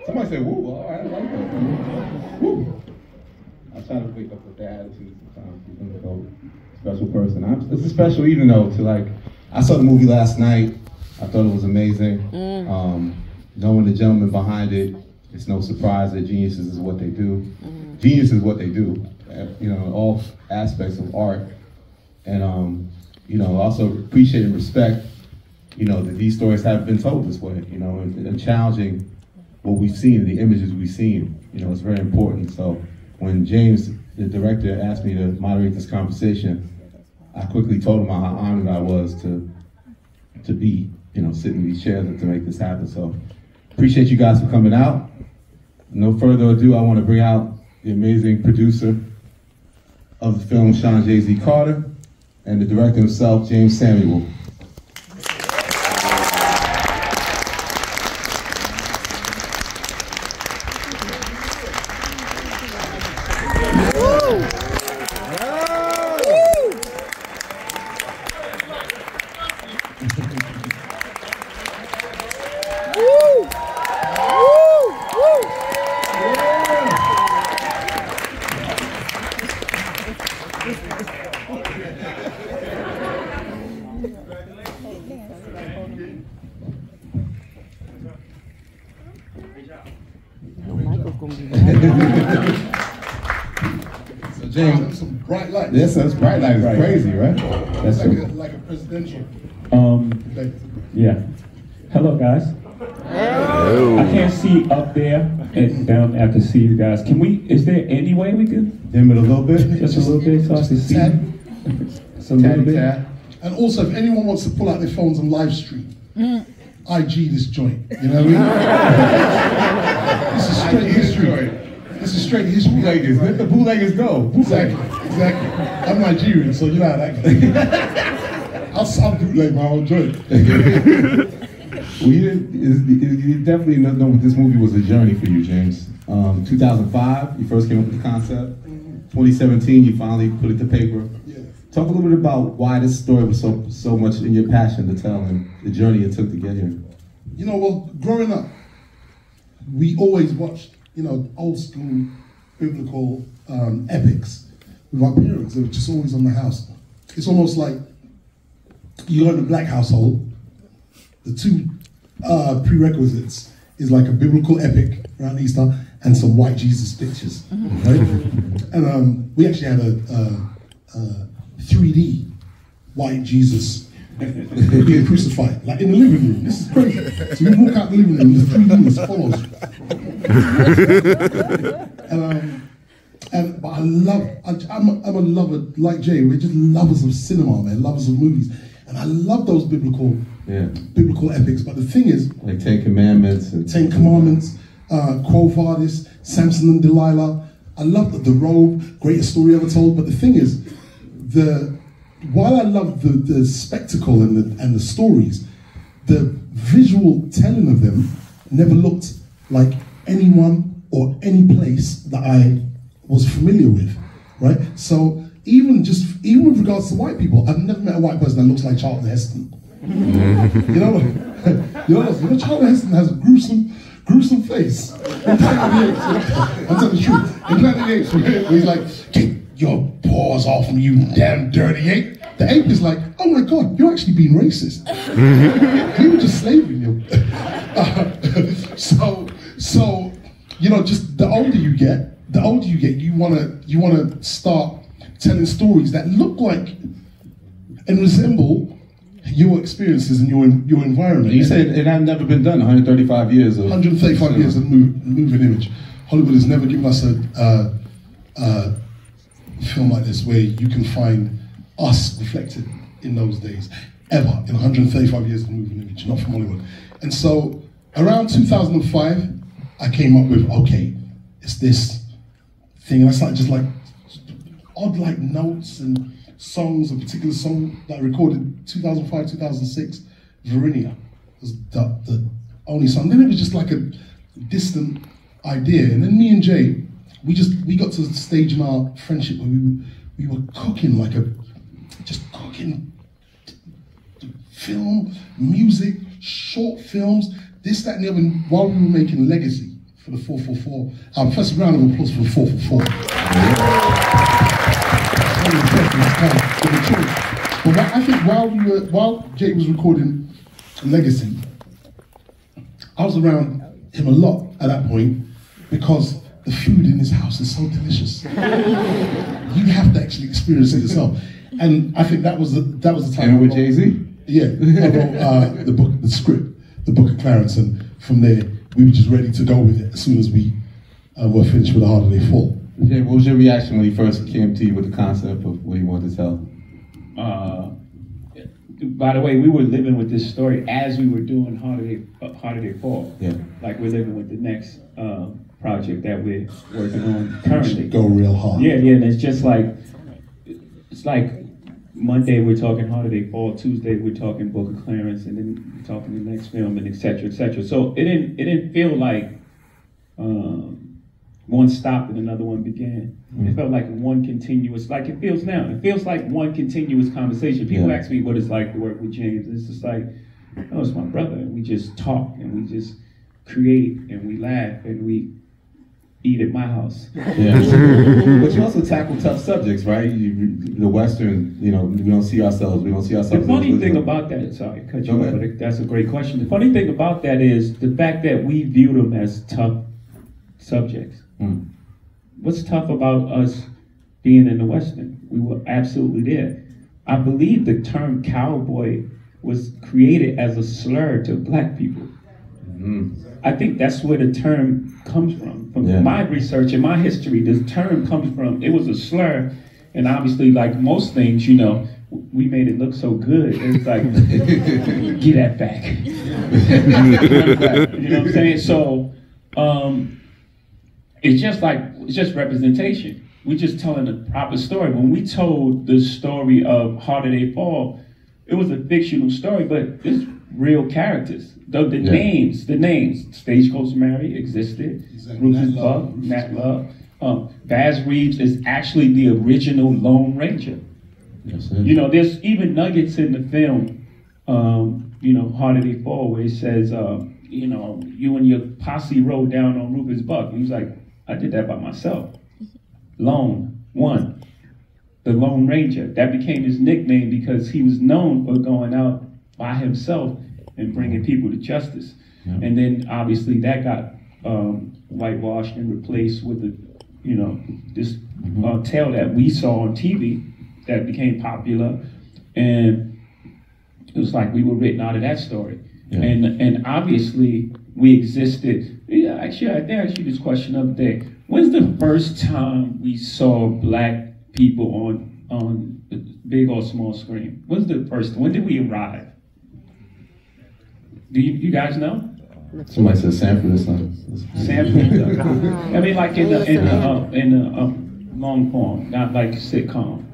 Somebody said, woo, all right, I like that. Woo. I try to wake up with that attitude sometimes, even though special person. It's a special evening though, I saw the movie last night. I thought it was amazing. Knowing the gentleman behind it, it's no surprise that geniuses is what they do. Genius is what they do, in all aspects of art. And, also appreciate and respect, that these stories haven't been told this way, and challenging what we've seen, the images we've seen, it's very important. So when Jeymes, the director, asked me to moderate this conversation, I quickly told him how honored I was to be, sitting in these chairs and to make this happen. So appreciate you guys for coming out. No further ado, I want to bring out the amazing producer of the film, Shawn J.Z. Carter, and the director himself, Jeymes Samuel. So Jeymes, some bright lights. Yes, that's bright lights. It's crazy, right? That's like a presidential. Yeah. Hello, guys. Hello. I can't see up there and down. I can see you guys. Is there any way we can dim it a little bit? Just a little bit so I can see. Just a little bit. And also, if anyone wants to pull out their phones and live stream, IG this joint. You know what I mean? This is straight history. This is straight history. Bootleggers, let the bootleggers go. Exactly. I'm Nigerian, so you know how that goes. I'll bootleg my own joint. Well, you definitely know that this movie was a journey for you, Jeymes. 2005, you first came up with the concept. 2017, you finally put it to paper. Yeah. Talk a little bit about why this story was so much in your passion to tell and the journey it took to get here. Well, growing up, we always watched, old school biblical epics with our parents. They were just always on the house. It's almost like you go in a black household, the two prerequisites is like a biblical epic around Easter and some white Jesus pictures, right? And we actually had a 3D white Jesus being crucified, like in the living room. This is crazy. So we walk out the living room, the 3D is follows. But I'm a lover, like Jay, we're just lovers of cinema, man, lovers of movies. And I love those biblical epics. But the thing is, like Ten Commandments. Ten Commandments, Quo Vadis, Samson and Delilah. I love the Robe, greatest story ever told. But the thing is, while I love the spectacle and the stories, the visual telling of them never looked like anyone or any place that I was familiar with, right? So even with regards to white people, I've never met a white person that looks like Charlton Heston. you know, Charlton Heston has a gruesome face. In Planet of the Apes, I'm telling the truth. In Planet of the Apes, where he's like, get your paws off me, you damn dirty ape. The ape is like, oh my God, you're actually being racist. You were just slaving you. So just the older you get, you wanna start telling stories that look like and resemble your experiences in your environment. You said it had never been done. 135 years of 135 years of moving image. Hollywood has never given us a film like this where you can find us reflected in those days, ever, in 135 years of moving image, not from Hollywood. And so around 2005, I came up with, okay, it's this thing, and I started just like odd like notes and songs, a particular song that I recorded 2005, 2006, Verinia was the only song. Then it was just like a distant idea. And then me and Jay, we got to the stage in our friendship where we were cooking cooking film, music, short films, this, that, and the other, while we were making Legacy for the 444. First round of applause for the 444. But I think while Jay was recording Legacy, I was around him a lot at that point because the food in his house is so delicious. You have to actually experience it yourself. And I think that was the time. And with Jay-Z? Yeah, I wrote the script, the Book of Clarence, and from there we were just ready to go with it as soon as we were finished with The Harder They Fall. Jay, what was your reaction when he first came to you with the concept of what you wanted to tell? By the way, we were living with this story as we were doing Harder They Fall. Yeah. Like we're living with the next project that we're working on currently. Go real hard. Yeah, and it's just like, it's like Monday we're talking Harder They Fall, Tuesday we're talking Book of Clarence, and then we're talking the next film, and et cetera, et cetera. So it didn't feel like one stopped and another one began. It felt like one continuous, like it feels now. It feels like one continuous conversation. People ask me what it's like to work with Jeymes. It's just like, oh, it's my brother, and we just talk, and we just create, and we laugh, and we eat at my house. Yeah. But you also tackle tough subjects, right? The Western, we don't see ourselves. The funny thing about that, sorry, cut you off, but that's a great question. The funny thing about that is the fact that we view them as tough subjects. What's tough about us being in the Western? We were absolutely there. I believe the term cowboy was created as a slur to black people. I think that's where the term comes from. From my research and my history, the term comes from, it was a slur, and obviously, like most things, we made it look so good. It's like, get that back. You know what I'm saying? So, it's just representation. We're just telling the proper story. When we told the story of Harder They Fall, it was a fictional story, but it's real characters. The names, Stagecoach Mary existed. Exactly. Rufus Buck, Nat Love. Baz Reeves is actually the original Lone Ranger. Yes, there's even nuggets in the film, Harder They Fall, where it says, you and your posse rode down on Rufus Buck. He was like, I did that by myself. Lone, one. The Lone Ranger. That became his nickname because he was known for going out by himself and bringing people to justice. Yeah. And then obviously that got whitewashed and replaced with this tale that we saw on TV that became popular. And it was like we were written out of that story. Yeah. And obviously we existed. Yeah, actually, I asked you this question the other day. When's the first time we saw black people on the big or small screen? When's the first? When did we arrive? Do you guys know? Somebody said Sanford or something. Sanford. I mean, like in the long form, not like sitcom.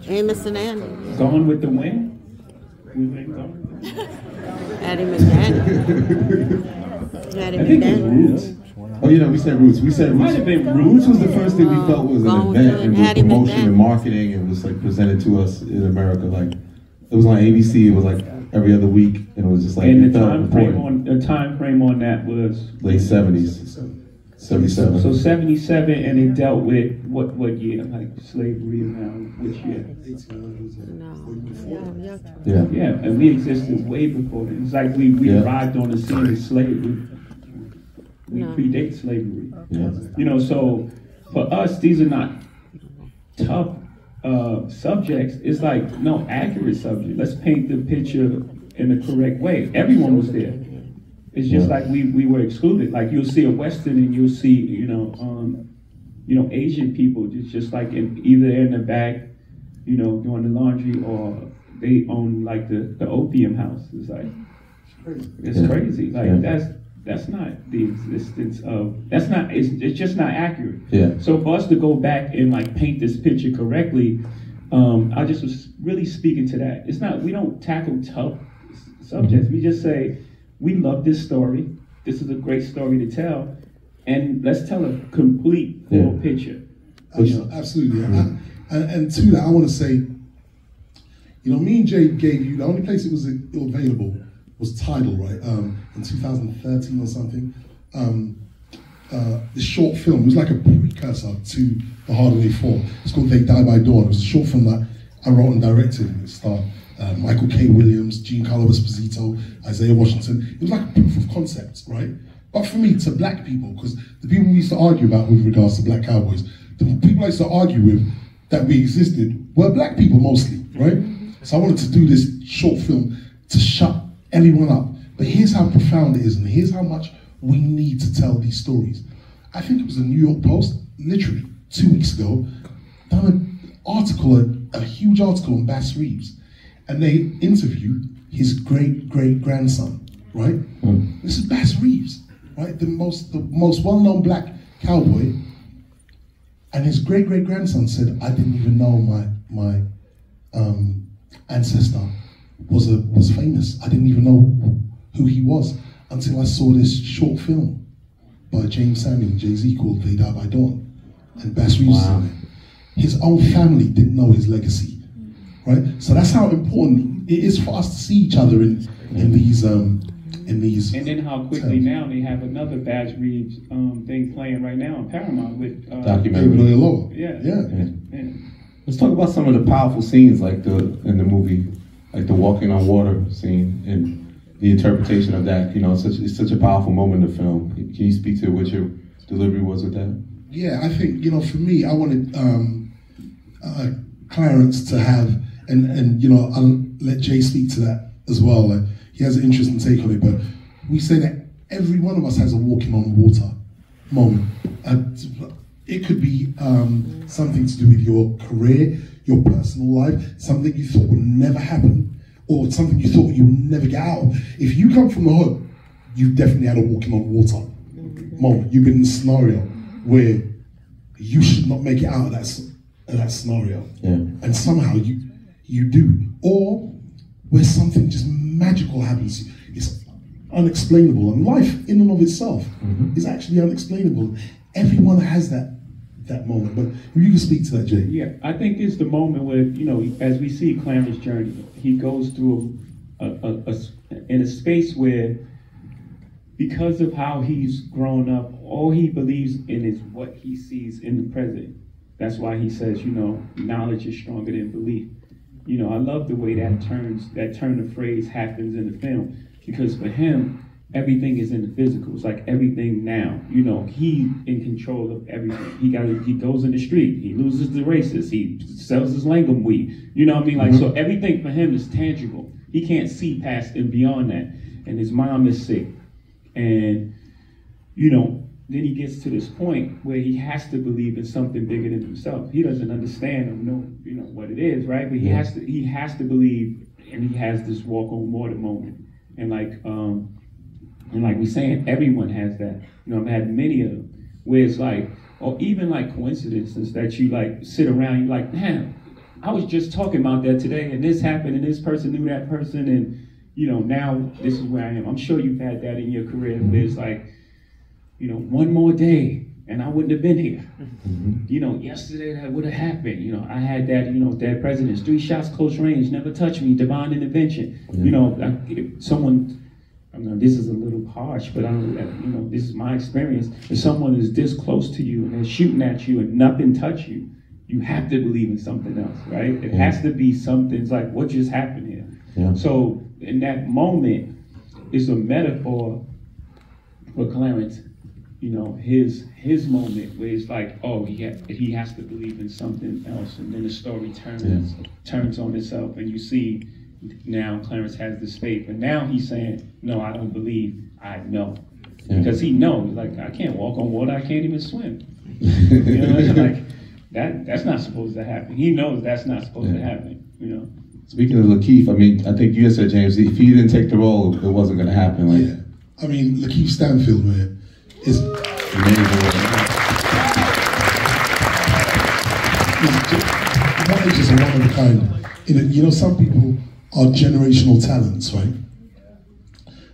Amos and Andy. Gone with the Wind. Addie McDaniel. I think it was Roots. Oh, we said Roots. It might have been Roots. Was the first thing we felt was an event and was promotion and marketing, and was like presented to us in America. Like it was on ABC. It was like every other week, and it was just like. And the time frame on that was late 70s, 77. So 77, and it dealt with what year? Like slavery around which year? Yeah, and we existed way before that. It's like we arrived on the scene of slavery. We predate slavery. Yeah. So for us, these are not tough subjects. It's like, no, accurate subject. Let's paint the picture in the correct way. Everyone was there. It's just like we were excluded. Like you'll see a Western and you'll see, Asian people just like either in the back, doing the laundry, or they own like the opium house. It's like, it's crazy. Like that's not the existence of, it's just not accurate. Yeah. So for us to go back and like paint this picture correctly, I just was really speaking to that. It's not, we don't tackle tough subjects. We just say, we love this story. This is a great story to tell. And let's tell a complete full picture. Absolutely. And to that, I want to say, me and Jay gave you, the only place it was available was Tidal, right? In 2013 or something. this short film. It was like a precursor to The Harder They Fall. It's called They Die by Dawn. It was a short film that I wrote and directed. It starred Michael K. Williams, Giancarlo Esposito, Isaiah Washington. It was like a proof of concept, right? But for me, to black people, because the people we used to argue about with regards to black cowboys, the people I used to argue with that we existed were black people mostly, right? So I wanted to do this short film to shut everyone up. But here's how profound it is, and here's how much we need to tell these stories. I think it was the New York Post, literally 2 weeks ago, done an article, a huge article on Bass Reeves, and they interviewed his great-great-grandson, right? This is Bass Reeves, right? The most well-known black cowboy, and his great-great-grandson said, I didn't even know my ancestor was famous. I didn't even know who he was until I saw this short film by Jeymes Samuel and Jay-Z called They Die by Dawn. And Bass Reeves is in it. His own family didn't know his legacy, right? So that's how important it is for us to see each other in these. And then how quickly now they have another Bass Reeves thing playing right now on Paramount with documentary. Yeah. Let's talk about some of the powerful scenes, like in the movie, like the walking on water scene and the interpretation of that. You know, it's such a powerful moment in the film. Can you speak to what your delivery was with that? Yeah, I think, for me, I wanted Clarence to have, and I'll let Jay speak to that as well. Like, he has an interesting take on it, but we say that every one of us has a walking on water moment. It could be something to do with your career, your personal life, something you thought would never happen, or something you thought you would never get out of. If you come from the hood, you've definitely had a walking on water moment. You've been in a scenario where you should not make it out of that scenario, and somehow you do, or where something just magical happens. It's unexplainable, and life in and of itself is actually unexplainable. Everyone has that moment, but if you can speak to that, Jay. Yeah, I think it's the moment where, as we see Clarence's journey, he goes through in a space where, because of how he's grown up, all he believes in is what he sees in the present. That's why he says, knowledge is stronger than belief. I love the way that turn of phrase happens in the film, because for him, everything is in the physical. It's like everything now. He's in control of everything. He goes in the street. He loses the races. He sells his Langham weed. You know what I mean? Like, so everything for him is tangible. He can't see past and beyond that. And his mom is sick. And, then he gets to this point where he has to believe in something bigger than himself. He doesn't understand or know, what it is, right? But he has to believe, and he has this walk on water moment. And like we're saying, everyone has that. I've had many of them where it's like, or even like coincidences that you like sit around, you're like, man, I was just talking about that today, and this happened, and this person knew that person, and now this is where I am. I'm sure you've had that in your career where it's like, one more day and I wouldn't have been here. Yesterday that would have happened. I had that, dead presidents, 3 shots close range, never touched me, divine intervention. This is a little harsh, but this is my experience. If someone is this close to you and they're shooting at you and nothing touched you, you have to believe in something else, right? It has to be something. It's like, what just happened here? Yeah. So in that moment, it's a metaphor for Clarence. His moment where it's like, oh, he has to believe in something else, and then the story turns on itself, and you see now Clarence has this faith, and now he's saying, no, I don't believe, I know. Because he knows, like, I can't walk on water, I can't even swim. It's like, that's not supposed to happen. He knows that's not supposed to happen, Speaking of Lakeith, I think you said, James, if he didn't take the role, it wasn't going to happen. Lakeith Stanfield, man, is amazing. He's just a one of a kind. Some people are generational talents, right?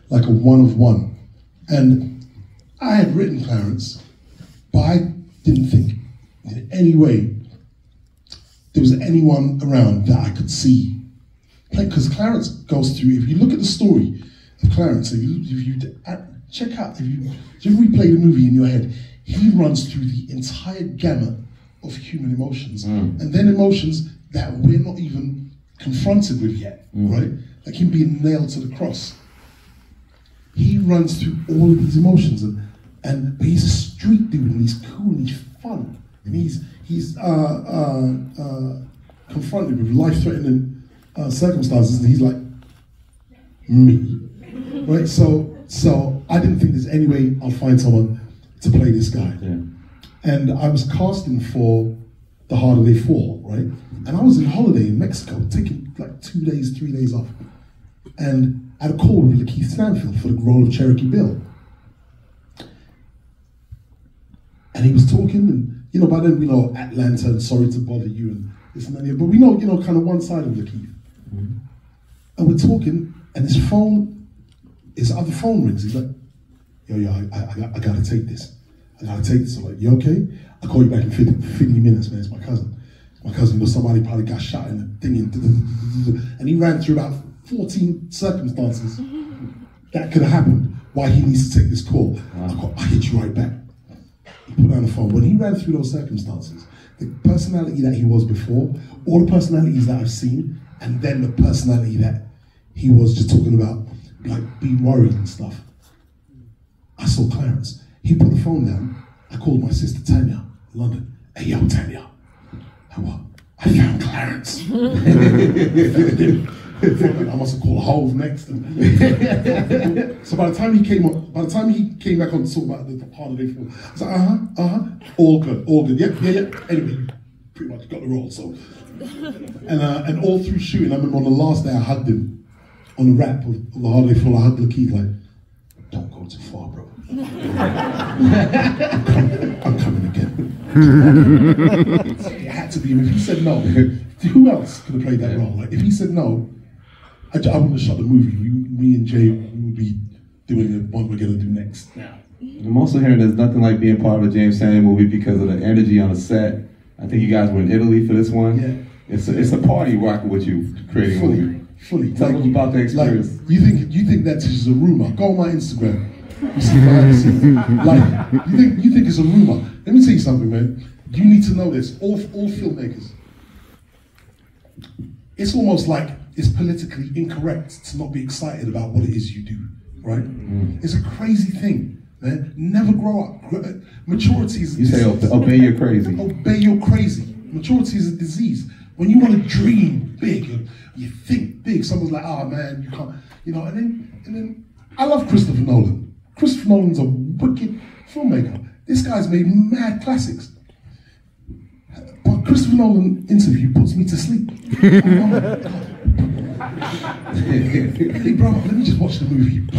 Like a one of one. And I had written Clarence, but I didn't think in any way there was anyone around that I could see. Because Clarence goes through, if you look at the story of Clarence, if you check out, if you replay the movie in your head, he runs through the entire gamut of human emotions. And then emotions that we're not even confronted with yet, right? Like him being nailed to the cross. He runs through all of these emotions, but he's a street dude, and he's cool, and he's fun, and he's confronted with life-threatening circumstances, and he's like, me, right? So I didn't think there's any way I'll find someone to play this guy. Yeah. And I was casting for The Harder They Fall, right? And I was on holiday in Mexico, taking like 2 days, 3 days off. And I had a call with Lakeith Stanfield for the role of Cherokee Bill. And he was talking, and you know, by then we know Atlanta and Sorry to Bother You and this and that, but we know, you know, kind of one side of Lakeith. And we're talking, and his other phone rings. He's like, yo, I gotta take this. I gotta take this. I'm like, you okay? I'll call you back in 50 minutes, man. It's my cousin. My cousin, you know, somebody probably got shot in the thing. And he ran through about 14 circumstances that could have happened why he needs to take this call. Wow. I'll hit you right back. He put down the phone. When he ran through those circumstances, the personality that he was before, all the personalities that I've seen, and then the personality that he was just talking about, like being worried and stuff. I saw Clarence. He put the phone down. I called my sister Tanya in London. Hey, yo, Tanya. What? I found Clarence. I must have called Hove next. So by the time he came back on to talk about the Harder They Fall, I was like, all good, yeah. Anyway, pretty much got the role. So, and all through shooting, I remember on the last day I hugged him on the wrap of The Harder They Fall. I hugged Lakeith like, don't go too far, bro. I'm coming again. It had to be him. If he said no, who else could have played that role? Like, if he said no, I wouldn't have shot the movie. Me and Jay would be doing the one we're going to do next. Yeah. I'm also hearing there's nothing like being part of a Jeymes Samuel movie because of the energy on the set. I think you guys were in Italy for this one. Yeah. It's a party rocking with you creating a movie. Fully. Tell us about the experience. Like, you think that's just a rumor? Go on my Instagram. You see behind the scenes. Like, you think it's a rumor? Let me tell you something, man. You need to know this. All filmmakers. It's almost like it's politically incorrect to not be excited about what it is you do, right? It's a crazy thing, man. Never grow up. Maturity is a disease. You say obey your crazy. Obey your crazy. Maturity is a disease. When you want to dream big, you think big, someone's like, oh man, you can't, you know, and then I love Christopher Nolan. Christopher Nolan's a wicked filmmaker. This guy's made mad classics. But Christopher Nolan interview puts me to sleep. Hey, bro, let me just watch the movie. I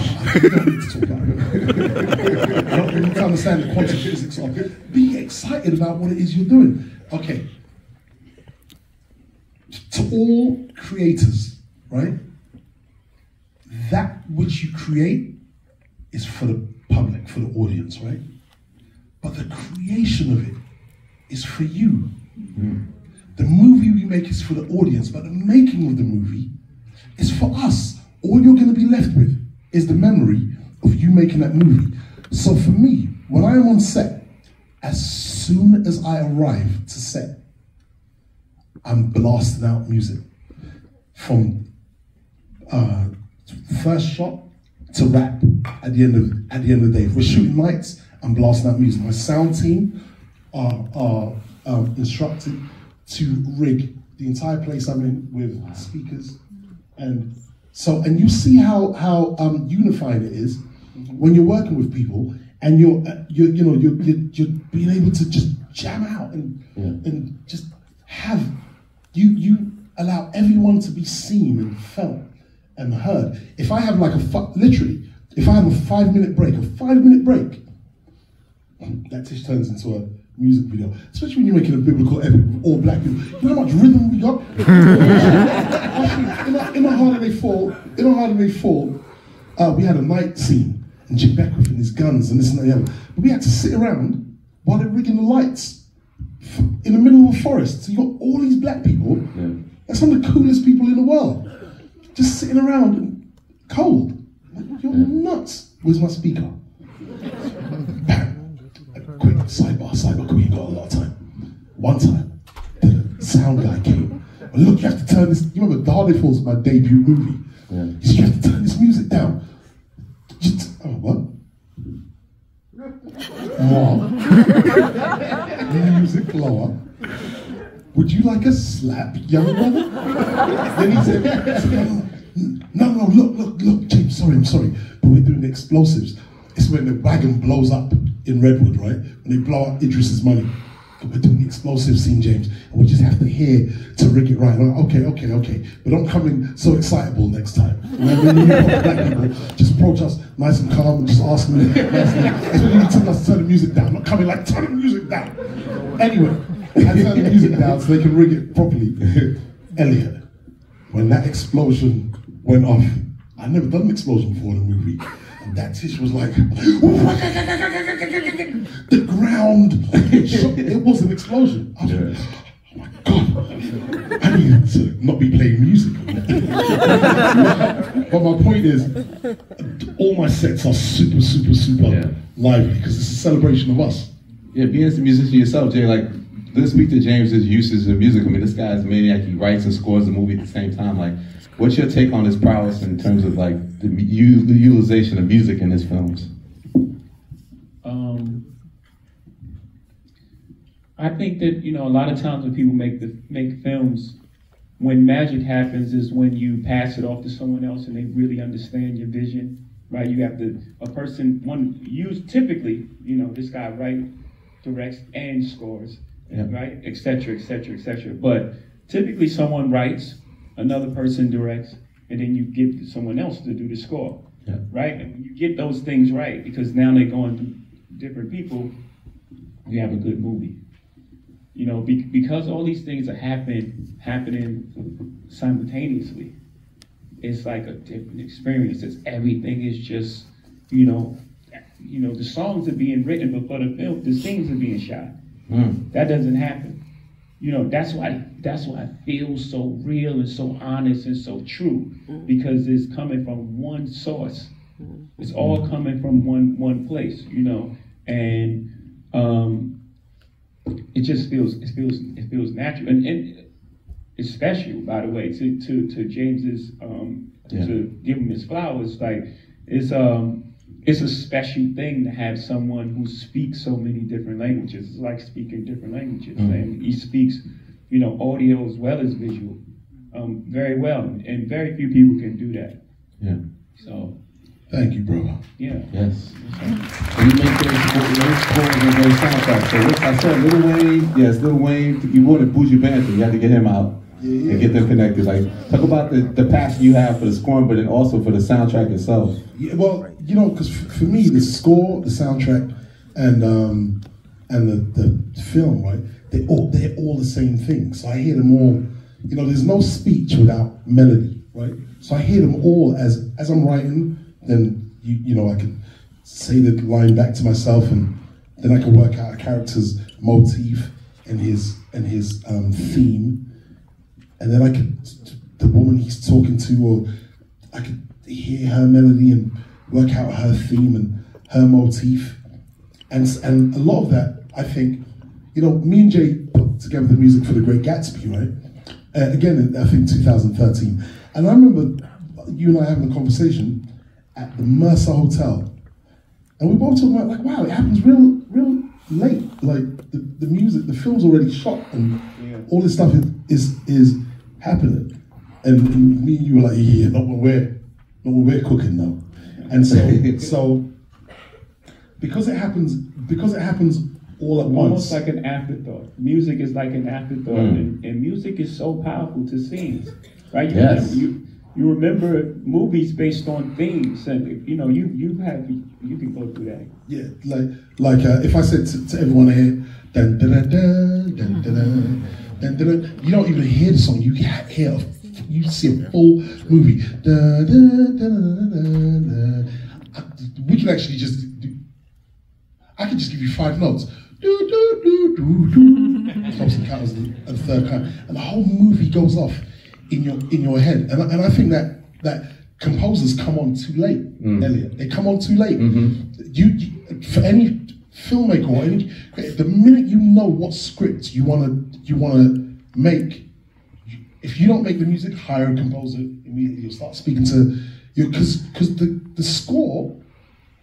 don't need to talk about it. I don't need to understand the quantum physics of it. Be excited about what it is you're doing. Okay. To all creators, right? That which you create is for the public, for the audience, right? But the creation of it is for you. The movie we make is for the audience, but the making of the movie is for us. All you're going to be left with is the memory of you making that movie. So for me, when I am on set, as soon as I arrive to set, I'm blasting out music from first shot to rap at the end of the day. If we're shooting nights, I'm blasting out music. My sound team are instructed to rig the entire place I'm in with speakers, and you see how unifying it is when you're working with people and you're being able to just jam out and just have you allow everyone to be seen and felt and heard. If I have like if I have a 5 minute break, that just turns into a music video. Especially when you're making a biblical epic with all black people. You know how much rhythm we got? in the Harder They Fall, we had a night scene and Jim Beckwith and his guns and this and that. But we had to sit around while they're rigging the lights in the middle of a forest. So you got all these black people. Yeah. That's some of the coolest people in the world. Just sitting around and cold. You're nuts. Where's my speaker? Bam. Quick sidebar, we ain't got a lot of time. One time, the sound guy came. Well, look, you have to turn this. You remember The Holiday Falls, my debut movie. Yeah. He said, you have to turn this music down. What? Music lower. Would you like a slap, young brother? Then he said, no, look, Jeymes, I'm sorry, but we're doing explosives. It's when the wagon blows up in Redwood, right? When they blow up Idris's money. We're doing the explosive scene, Jeymes, and we just have to hear to rig it right. Like, okay. But don't come in so excitable next time. When you black people, just approach us nice and calm and just ask me nicely. It's when you tell us to turn the music down, not coming like, turn the music down. Anyway, I turned the music down so they can rig it properly. Elliot, when that explosion went off, I'd never done an explosion before in a movie. And that tish was like, the ground shook. It was an explosion. I was like, oh my God, I needed to not be playing music. But my point is, all my sets are super lively because it's a celebration of us. Yeah, being a musician yourself, Jay, like, let's speak to James's uses of music. I mean, this guy's a maniac. He writes and scores the movie at the same time. Like, what's your take on his prowess in terms of like the utilization of music in his films? I think that, a lot of times when people make films, when magic happens is when you pass it off to someone else and they really understand your vision, right? You have typically, this guy writes, directs, and scores, right? Et cetera. But typically someone writes, another person directs, and then you give someone else to do the score, right? And when you get those things right, because now they're going through different people, you have a good movie. Because all these things are happening simultaneously, it's like a different experience. Everything is just, the songs are being written before the film, the scenes are being shot. That doesn't happen. That's why it feels so real and so honest and so true, because it's coming from one source. It's all coming from one place, and it just feels natural, and it's special, by the way, to James's to give him his flowers. Like, it's a special thing to have someone who speaks so many different languages. It's like speaking different languages, and he speaks, audio as well as visual, very well, and very few people can do that. Yeah. So. Thank you, brother. Yeah. Yes. And you make those scores and those soundtracks. So I said Lil Wayne, Lil Wayne, you wanted Bougie Banter, you had to get him out and get them connected. Like, talk about the passion you have for the scoring, but then also for the soundtrack itself. Yeah, well, because for me, the score, the soundtrack, and the film, right? They're all the same thing. So I hear them all. There's no speech without melody, right? So I hear them all as I'm writing. Then I can say the line back to myself, and then I can work out a character's motif and his theme, and then the woman he's talking to, or I could hear her melody and work out her theme and her motif, and a lot of that, I think, me and Jay put together the music for The Great Gatsby, right? Again, I think 2013, and I remember you and I having a conversation at the Mercer Hotel, and we both talking about, like, wow, it happens real late. Like, the music, the film's already shot, and all this stuff is happening. And me and you were like, not when we're cooking now. And so because it happens all at once. Almost like an afterthought. Music is like an afterthought, and music is so powerful to scenes, right? You remember movies based on themes, and you can go through that. Yeah, like if I said to everyone here, dun, dun, dun, dun, dun, dun, dun, dun, you don't even hear the song. You see a full movie. Dun, dun, dun, dun, dun, dun. We can actually just I can just give you 5 notes. Do do do do do. Close encounters of the third kind, and the whole movie goes off in your head, and I think that composers come on too late, Elliot. They come on too late. for any filmmaker or any, the minute you know what script you wanna make, if you don't make the music, hire a composer immediately. You'll start speaking to you, because the score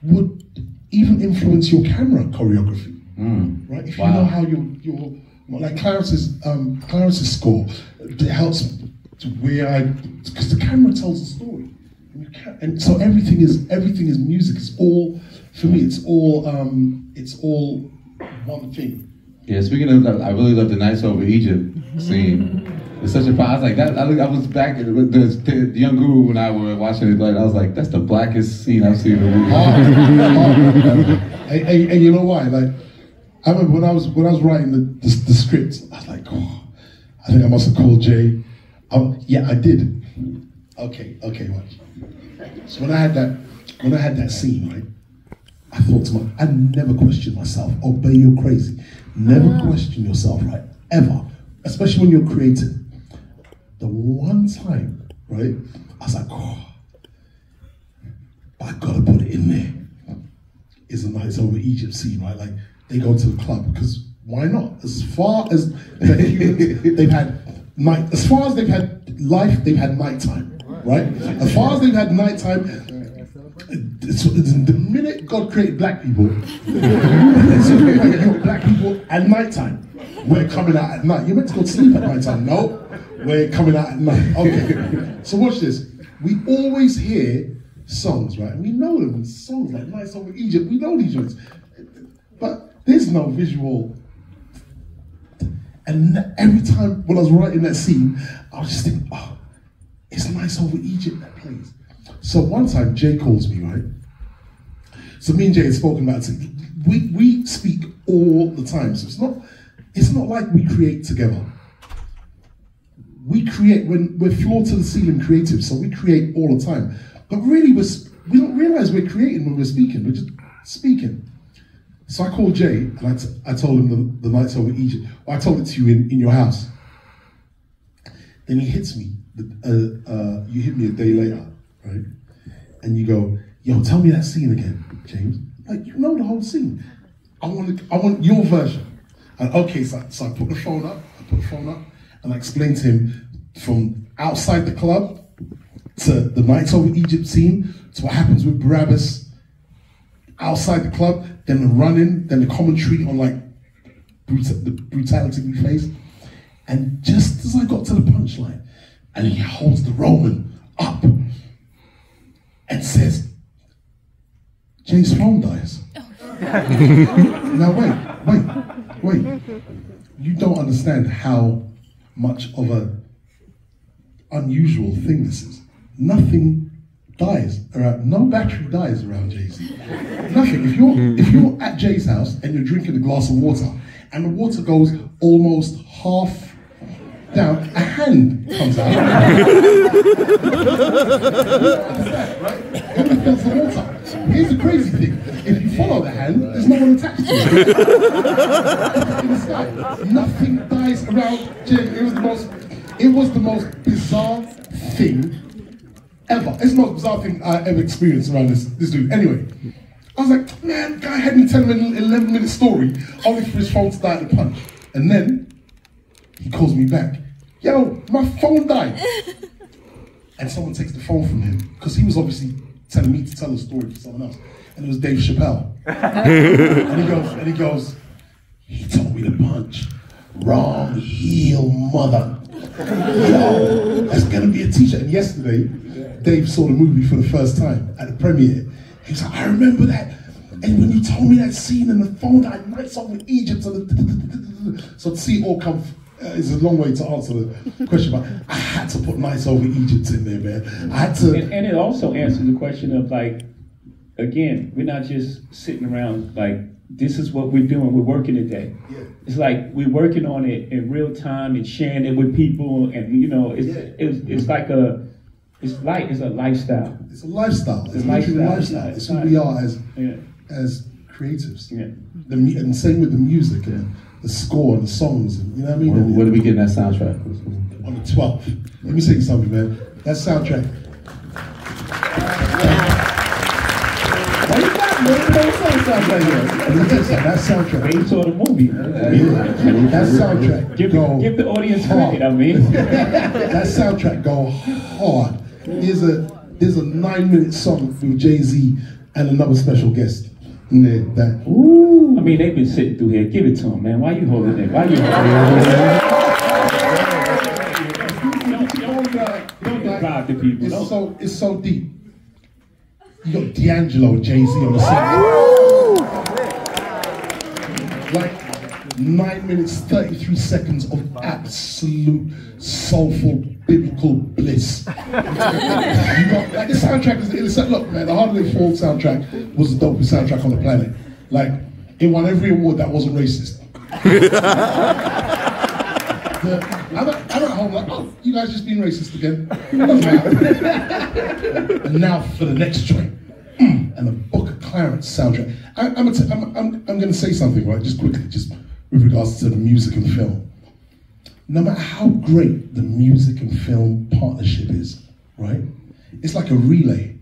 would even influence your camera choreography, right? If you know how your like Clarence's score, it helps to because the camera tells the story, and so everything is music. It's all, for me, it's all one thing. Yeah, speaking of that, I really love the Nights Over Egypt scene. It's such a I was like that. I was back with the young guru when I were watching it. Like I was like, that's the blackest scene I've seen in a movie. And you know why? Like I remember when I was writing the script, I was like, oh, I think I must have called Jay. Yeah, I did. Okay, watch. So when I had that scene, right, I thought to myself, I never question myself. Obey, you're crazy. Never question yourself, right? Ever. Especially when you're creative. The one time, right, I was like, oh, I gotta put it in there. It's a Nights Over Egypt scene, right? Like, they go to the club, because why not? As far as they've had life, they've had nighttime, right? As far as they've had nighttime, it's the minute God created black people, black people at nighttime. We're coming out at night. You're meant to go to sleep at night time. No, we're coming out at night. Okay, so watch this. We always hear songs, right? And we know them, songs like Nights Over Egypt. We know these joints. But there's no visual. And every time when I was writing that scene, I was just thinking, oh, it's Nights Over Egypt that plays. So one time, Jay calls me, right? So me and Jay had spoken about it. We speak all the time. So it's not like we create together. We create when we're floor to the ceiling creative, so we create all the time. But really, we don't realize we're creating when we're speaking. We're just speaking. So I called Jay and I told him the Nights Over Egypt. Well, I told it to you in your house. Then he hits me. You hit me a day later, right? And you go, yo, tell me that scene again, James. Like, you know the whole scene. I want your version. And okay, so I put the phone up, and I explained to him from outside the club to the Nights Over Egypt scene, to what happens with Barabbas outside the club, then the running, then the commentary on like the brutality we face. And just as I got to the punchline, and he holds the Roman up and says, Jay's phone dies. Now wait. You don't understand how much of an unusual thing this is. Nothing dies around, no battery dies around Jay-Z. Nothing. If you're at Jay's house and you're drinking a glass of water and the water goes almost half down, a hand comes out. Right? And fills the water. Here's the crazy thing. If you follow the hand, there's no one attached to it. In the sky. Nothing dies around Jay. It was the most bizarre thing ever. It's the most bizarre thing I ever experienced around this dude. Anyway, I was like, man, guy had me tell him an 11-minute story only for his phone to die at the punch. And then he calls me back. Yo, my phone died. And someone takes the phone from him, because he was obviously telling me to tell a story for someone else. And it was Dave Chappelle. and he goes, he told me to punch. Wrong heel mother. Yo, that's gonna be a t-shirt. And yesterday, Dave saw the movie for the first time at the premiere. He was like, I remember that. And when you told me that scene and the phone died, Nights Over Egypt. So to see it all come, is a long way to answer the question, but I had to put Nights Over Egypt in there, man. I had to. And it also answers the question of, like, again, we're not just sitting around, like, this is what we're doing, we're working today. Yeah. It's like we're working on it in real time and sharing it with people, and it's like a lifestyle. It's a lifestyle. It's a lifestyle. It's who we are as creatives. Yeah. And same with the music and the score and the songs, and, you know what I mean? Where do we get that soundtrack? On the 12th. Let me say something, man. That soundtrack. Why you That soundtrack. Wait till the movie. That soundtrack. Give the audience credit, I mean. That soundtrack go hard. There's a 9-minute song from Jay-Z and another special guest in there. Ooh. I mean, they've been sitting through here. Give it to them, man. Why you holding it? Why you holding it? Don't deprive the people. It's so deep. You got D'Angelo and Jay-Z on the same. Like 9 minutes, 33 seconds of absolute soulful biblical bliss. You got, like, the soundtrack is look, man, the Harder They Fall soundtrack was the dopest soundtrack on the planet. Like, it won every award that wasn't racist. I'm at home like, oh, you guys just being racist again. And now for the next joint. And the Book of Clarence soundtrack. I'm going to say something, right, just quickly, just with regards to the music and film. No matter how great the music and film partnership is, right, it's like a relay.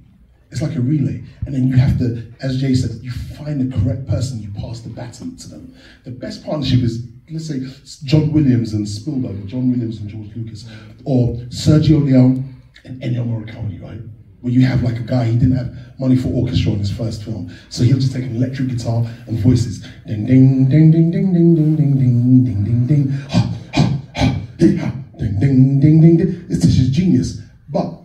It's like a relay. And then you have to, as Jay said, you find the correct person, you pass the baton to them. The best partnership is, let's say, John Williams and Spielberg, or John Williams and George Lucas, or Sergio Leone and Ennio Morricone, right? Where you have like a guy, he didn't have money for orchestra in his first film, so he'll just take an electric guitar and voices. Ding, ding, ding, ding, ding, ding, ding, ding, ding, ding, ding, ding, ha, ha, ha, ding, ha, ding, ding, ding, ding, ding. It's just genius. But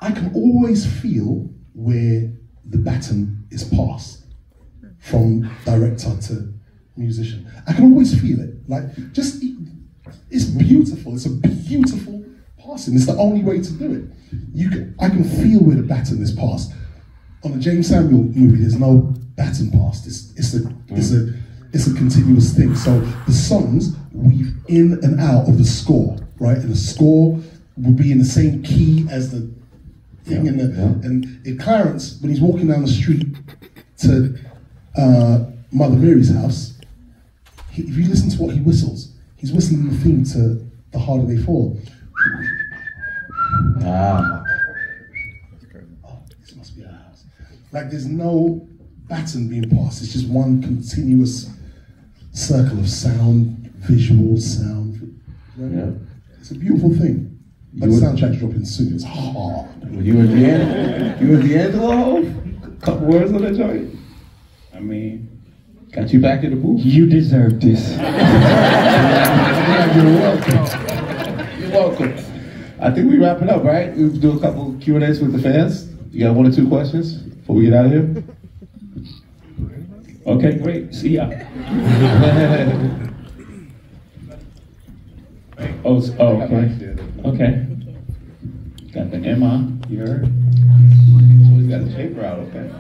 I can always feel where the baton is passed from director to musician. I can always feel it. Like, just, it's beautiful. It's a beautiful passing. It's the only way to do it. I can feel where the baton is passed. On the Jeymes Samuel movie, there's no baton passed. It's a continuous thing. So the songs weave in and out of the score, right? And the score will be in the same key as the thing. And in Clarence, when he's walking down the street to Mother Mary's house, if you listen to what he whistles, he's whistling the theme to The Harder They Fall. Oh, this must be our house. Like, there's no baton being passed. It's just one continuous circle of sound, visual sound. Right? Yeah. It's a beautiful thing. But the soundtrack's dropping soon. It's hard. You and D'Angelo? A couple words on that joint? I mean, got you back in the booth. You deserve this. You're welcome. You're welcome. I think we wrap it up, right? We'll do a couple Q&As with the fans. You got 1 or 2 questions before we get out of here? Okay, great. See ya. Okay. Okay. Got the Emma, you heard? So he's got the paper out, okay.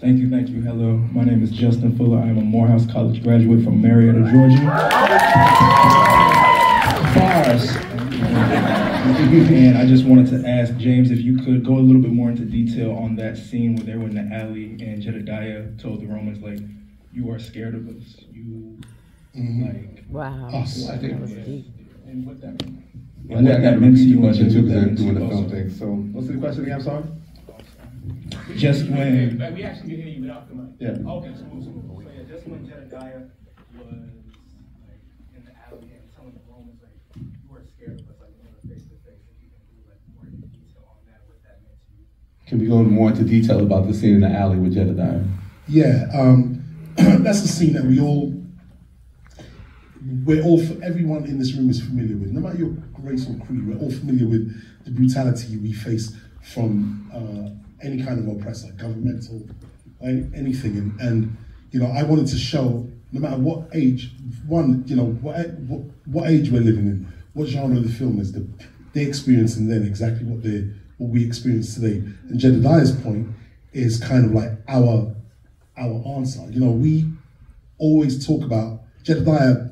Thank you. Hello, my name is Justin Fuller. I am a Morehouse College graduate from Marietta, Georgia. Bars. And I just wanted to ask Jeymes if you could go a little bit more into detail on that scene where they were in the alley and Jedediah told the Romans, like, you are scared of us. You, like, wow. Us. I think That was deep. and what that meant. I got to repeat the question too because they're doing the film thing. So, what's the question again? I'm sorry. Just when. We actually can hear you without the mic. Yeah. Okay, smooth. So yeah, just when Jedediah was like in the alley and telling the Romans, like, you are scared of us, like, face to face, and you can do like more detail on that, what that meant to you. Can we go more into detail about the scene in the alley with Jedediah? Yeah, that's the scene that everyone in this room is familiar with. No matter your race or creed, we're all familiar with the brutality we face from any kind of oppressor, governmental, anything. And you know, I wanted to show, no matter what age, what age we're living in, what genre of the film is, they're experiencing then exactly what we experience today. And Jedediah's point is kind of like our answer. You know, we always talk about Jedediah.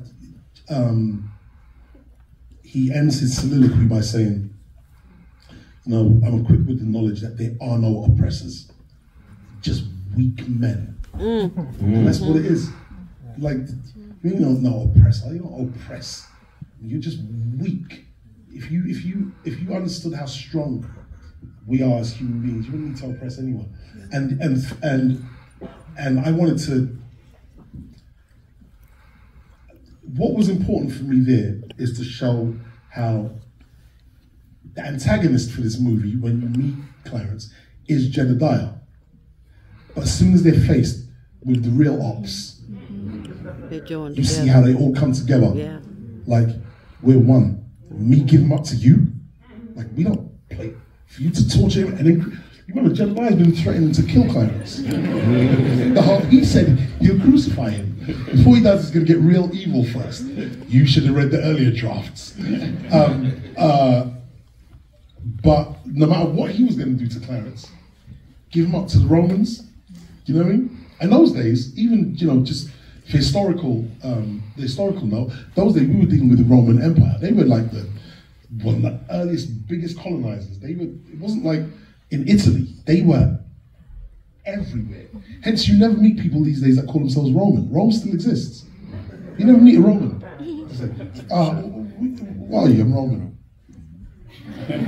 He ends his soliloquy by saying, you know, I'm equipped with the knowledge that there are no oppressors, just weak men. And that's what it is. Like, you don't know oppressor, you don't oppress. You're just weak. If you understood how strong we are as human beings. You wouldn't need to oppress anyone. And I wanted to. What was important for me there is to show how the antagonist for this movie, when you meet Clarence, is Jedediah. But as soon as they're faced with the real ops, you see how they all come together. Yeah. Like, we're one. Me give him up to you. Like, we don't play for you to torture him. And then, you remember, Jedediah's been threatening to kill Clarence. He said he'll crucify him. Before he does, he's going to get real evil first. You should have read the earlier drafts. But no matter what he was going to do to Clarence, give him up to the Romans. You know what I mean? And those days, even, just for historical, the historical note, those days we were dealing with the Roman Empire. They were like one of the earliest, biggest colonizers. It wasn't like in Italy. They were everywhere. Hence, you never meet people these days that call themselves Roman. Rome still exists. You never meet a Roman. It's like, why are you? I'm Roman.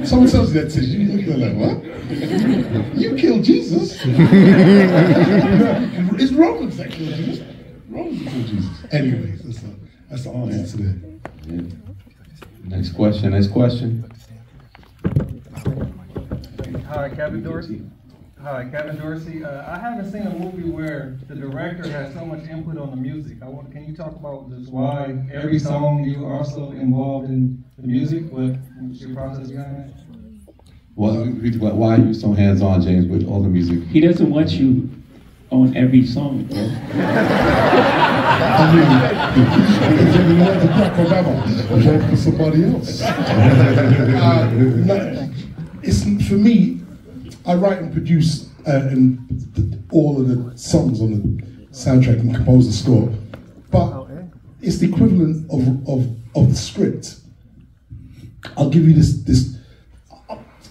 Someone tells you that to you, you're like, what? You killed Jesus? It's Romans that killed Jesus. Romans killed Jesus. Anyways, that's the answer to that. Yeah. Next question. Hi, Kevin Dorsey. I haven't seen a movie where the director has so much input on the music. Can you talk about just why every song you are so involved in the music? What's your process behind that? Well, why are you so hands-on, Jeymes, with all the music? He doesn't want you on every song, bro. I mean, if you want to crack Obama, vote for somebody else. For me, I write and produce all of the songs on the soundtrack and compose the score, but it's the equivalent of the script. I'll give you this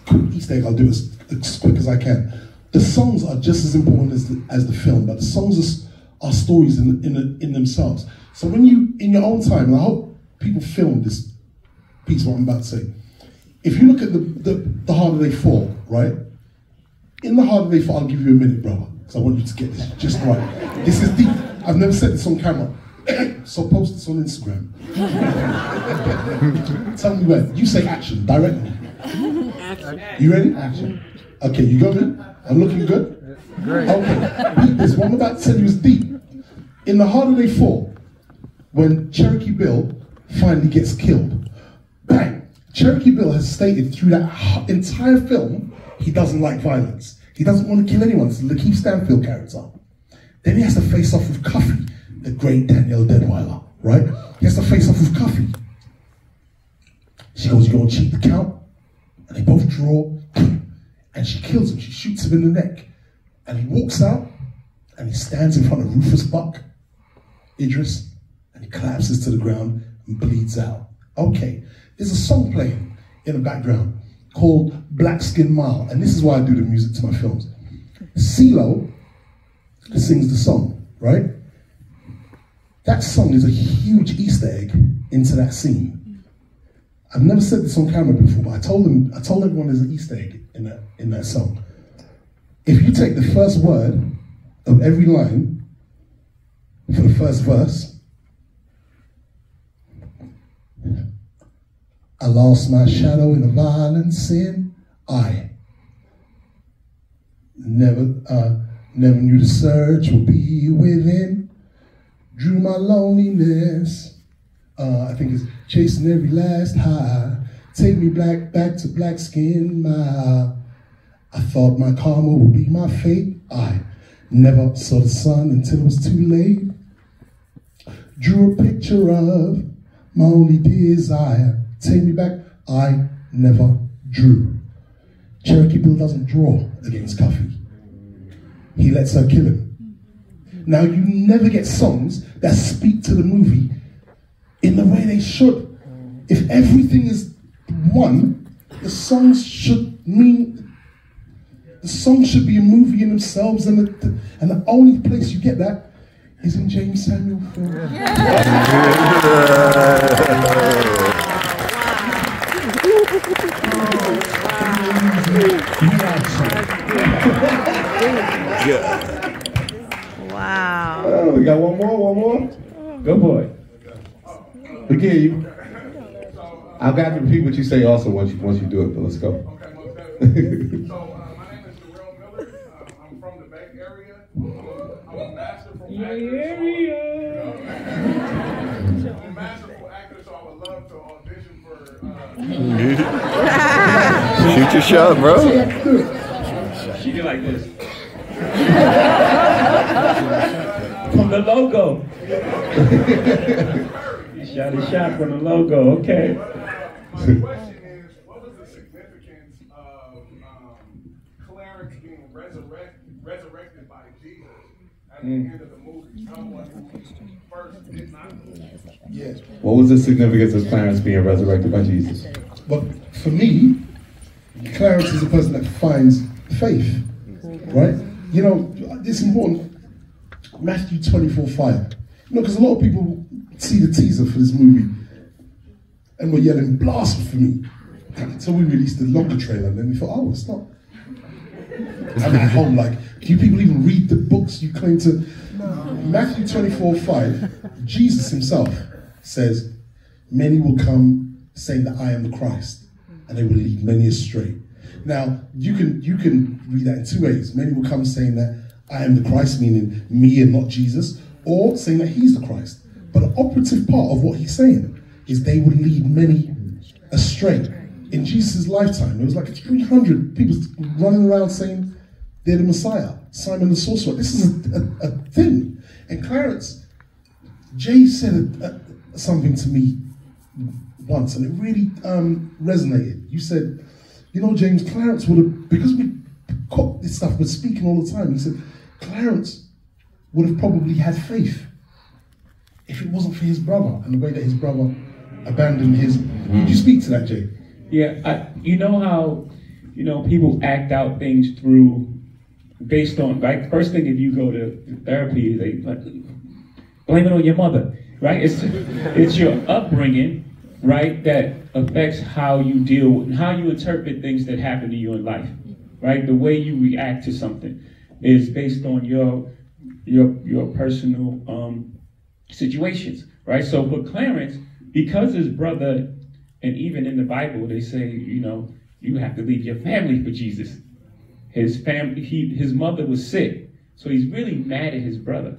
quick Easter egg. I'll do it as quick as I can. The songs are just as important as the film, but the songs are stories in themselves. So when you, in your own time, and I hope people film this piece, what I'm about to say, if you look at the Harder They Fall, right? In the Harder They Fall, I'll give you a minute, brother, because I want you to get this just right. This is deep. I've never said this on camera, so post this on Instagram. Tell me when. You say action, directly. Action. You ready? Action. Okay, you got me? I'm looking good? Great. Okay, this one I'm about to tell you is deep. In the Harder They Fall, when Cherokee Bill finally gets killed, bang! Cherokee Bill has stated through that entire film, he doesn't like violence. He doesn't want to kill anyone. It's the Lakeith Stanfield character. Then he has to face off with Cuffy, the great Danielle Deadweiler, right? He has to face off with Cuffy. She goes, "You gonna cheat the count?" And they both draw, and she kills him. She shoots him in the neck. And he walks out, and he stands in front of Rufus Buck, Idris, and he collapses to the ground and bleeds out. Okay, there's a song playing in the background called Black Skin Mile, and this is why I do the music to my films. CeeLo sings the song, right? That song is a huge Easter egg into that scene. I've never said this on camera before, but I told everyone there's an Easter egg in that song. If you take the first word of every line for the first verse, I lost my shadow in a violent sin. I never knew the surge would be within. Drew my loneliness. I think it's chasing every last high. Take me back to Black Skin Mile. I thought my karma would be my fate. I never saw the sun until it was too late. Drew a picture of my only desire. Take me back. I never drew. Cherokee Bill doesn't draw against Cuffy. He lets her kill him. Now you never get songs that speak to the movie in the way they should. If everything is one, the songs should be a movie in themselves, and the only place you get that is in Jeymes Samuel film. Wow. Oh, we got one more. Go boy. We get you. I'll have to repeat what you say also once you do it, but let's go. Okay, most definitely. So, my name is Jarrell Miller. I'm from the Bay Area. I'm a masterful actor. I'm a masterful actor, so I would love to audition for. Shoot your shot, bro. She did like this. From the logo. You shot a shot from the logo, okay. My question is, what was the significance of Clarence being resurrected by Jesus at the end of the movie? Someone who first did not believe. Yes. What was the significance of Clarence being resurrected by Jesus? But for me, Clarence is a person that finds faith, right? You know, it's important. Matthew 24:5. You know, because a lot of people see the teaser for this movie and were yelling blasphemy. So we released the longer trailer and then we thought, oh, it's not. I'm at home like, do you people even read the books you claim to? Matthew 24:5, Jesus himself says, many will come saying that I am the Christ, and they will lead many astray. Now, you can read that in two ways. Many will come saying that I am the Christ, meaning me and not Jesus, or saying that he's the Christ. But the operative part of what he's saying is they would lead many astray. In Jesus' lifetime, there was like 300 people running around saying they're the Messiah, Simon the Sorcerer. This is a thing. And Clarence, Jay said something to me once, and it really resonated. You said, you know, Jeymes, Clarence would have, because we caught this stuff, we're speaking all the time, he said, Clarence would have probably had faith if it wasn't for his brother and the way that his brother abandoned his. Would you speak to that, Jay? Yeah, you know how, you know, people act out things through, based on, right? First thing, if you go to therapy, they blame it on your mother, right? It's your upbringing, right, that affects how you deal and how you interpret things that happen to you in life, right? The way you react to something is based on your personal situations, right? So for Clarence, because his brother, and even in the Bible, they say, you know, you have to leave your family for Jesus. His family, his mother was sick, so he's really mad at his brother.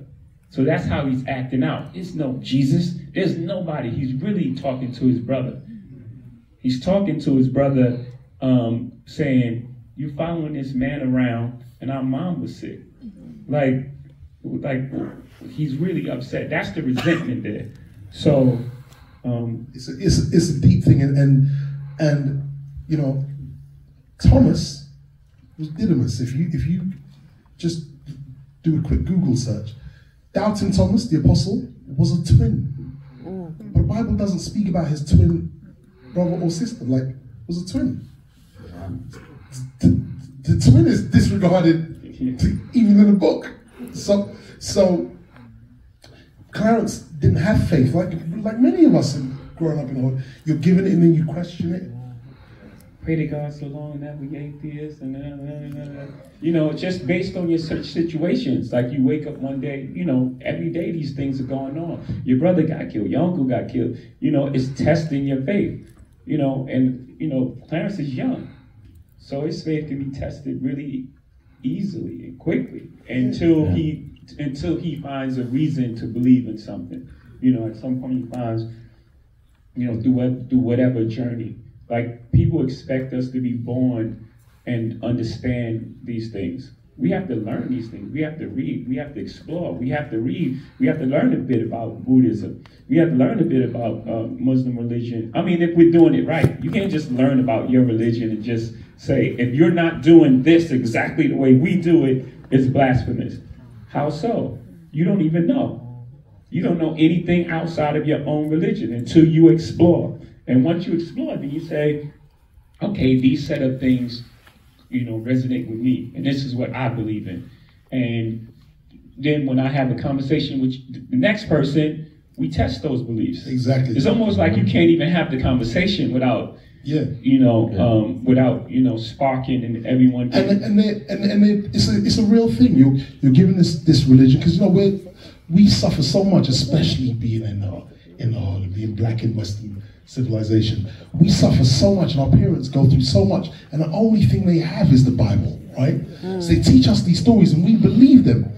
So that's how he's acting out. There's no Jesus. There's nobody. He's really talking to his brother. He's talking to his brother, saying, "You following this man around, and our mom was sick." Like he's really upset. That's the resentment there. So it's a deep thing, and you know, Thomas was Didymus. If you just do a quick Google search, doubting Thomas, the apostle, was a twin. But the Bible doesn't speak about his twin brother or sister, like was a twin. The twin is disregarded even in the book. So Clarence didn't have faith, like many of us growing up in the hood. You're given it and then you question it. Pray to God so long that we atheists and you know, just based on your such situations. Like you wake up one day, you know, every day these things are going on. Your brother got killed, your uncle got killed. You know, it's testing your faith. You know, and you know, Clarence is young, so his faith can be tested really easily and quickly until he finds a reason to believe in something. You know, at some point he finds, you know, through whatever journey. Like, people expect us to be born and understand these things. We have to learn these things. We have to read. We have to explore. We have to read. We have to learn a bit about Buddhism. We have to learn a bit about Muslim religion. I mean, if we're doing it right. You can't just learn about your religion and just say, if you're not doing this exactly the way we do it, it's blasphemous. How so? You don't even know. You don't know anything outside of your own religion until you explore. And once you explore, then you say, okay, these set of things, you know, resonate with me. And this is what I believe in. And then when I have a conversation with the next person, we test those beliefs. Exactly. It's almost like you can't even have the conversation without Yeah. Without sparking and everyone. It's a real thing. You're giving this religion because we suffer so much, especially being being black in Western civilization. We suffer so much, and our parents go through so much, and the only thing they have is the Bible, right? So they teach us these stories, and we believe them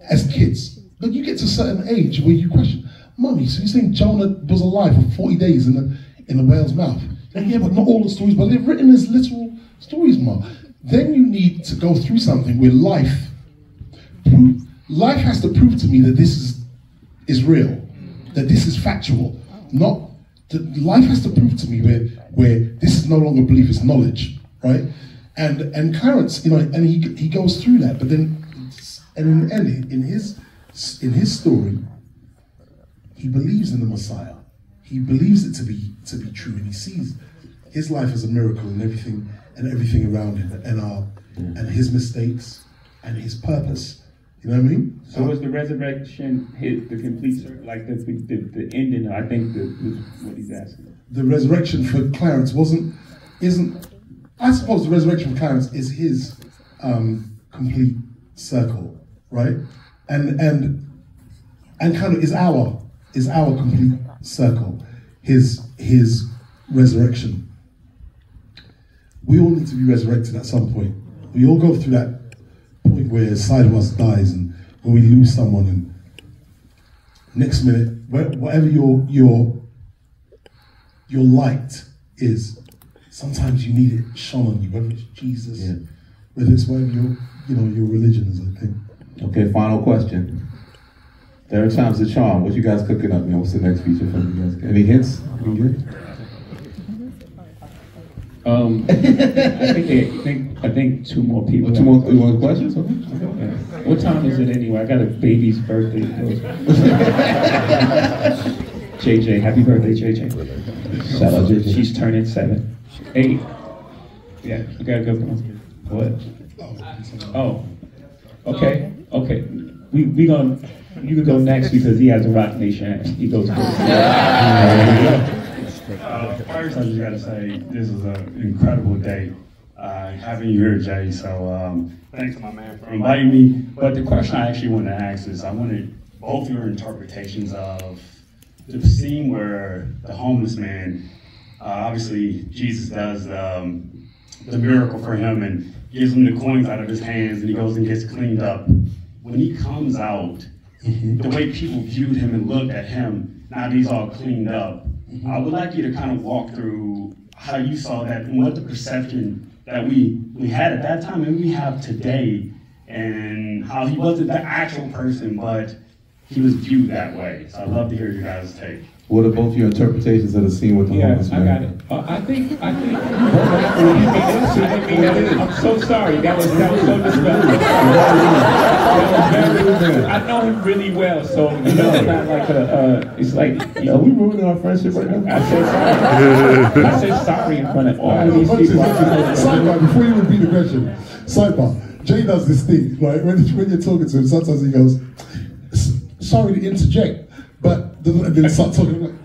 as kids. But you get to a certain age where you question, Mummy, so you're saying Jonah was alive for 40 days in the whale's mouth? Yeah, but not all the stories, but they're written as literal stories, Ma. Then you need to go through something where life has to prove to me that this is real, that this is factual. Life has to prove to me where this is no longer belief, it's knowledge, right? And Clarence, and he goes through that, but then, and in the end, in his story, he believes in the Messiah. He believes it to be true, and he sees his life as a miracle and everything around him, and his mistakes and his purpose. You know what I mean? So was the resurrection the complete circle, like the ending? I think what he's asking. The resurrection for Clarence isn't. I suppose the resurrection for Clarence is his complete circle, right? And kind of is our complete circle, his resurrection. We all need to be resurrected at some point. We all go through that point where a side of us dies, and when we lose someone, and next minute, whatever your light is, sometimes you need it shone on you, whether it's Jesus, whether it's whatever your religion is, I think. Okay, final question. Third time's the charm. What you guys cooking up? What's the next feature from you guys? Any hints? I think two more people. Two more questions? Okay. What time is it anyway? I got a baby's birthday. JJ, happy birthday, JJ. Shout out JJ. She's turning 7. 8. Yeah, we gotta go. What? Oh. Okay. We gonna. You can go next because he has a Rock Nation hat. He goes first. First, I just gotta say this is an incredible day. Having you here, Jay. So thanks to my man for inviting me. But the question I actually wanted to ask is, I wanted both your interpretations of the scene where the homeless man, obviously Jesus does the miracle for him and gives him the coins out of his hands, and he goes and gets cleaned up. When he comes out, the way people viewed him and looked at him, now that he's all cleaned up, I would like you to kind of walk through how you saw that and what the perception that we had at that time and we have today, and how he wasn't the actual person, but he was viewed that way. So I'd love to hear your guys' take. What are both your interpretations of the scene with the homeless man? I got it. I think. I'm so sorry. That was so disrespectful. I know him really well, so it's not like it's like. Are we ruining our friendship right now? I said sorry in front of all these people. Sidebar, before you repeat the question, sidebar. Jay does this thing, right? When you're talking to him, sometimes he goes, "Sorry to interject." But and then start talking like,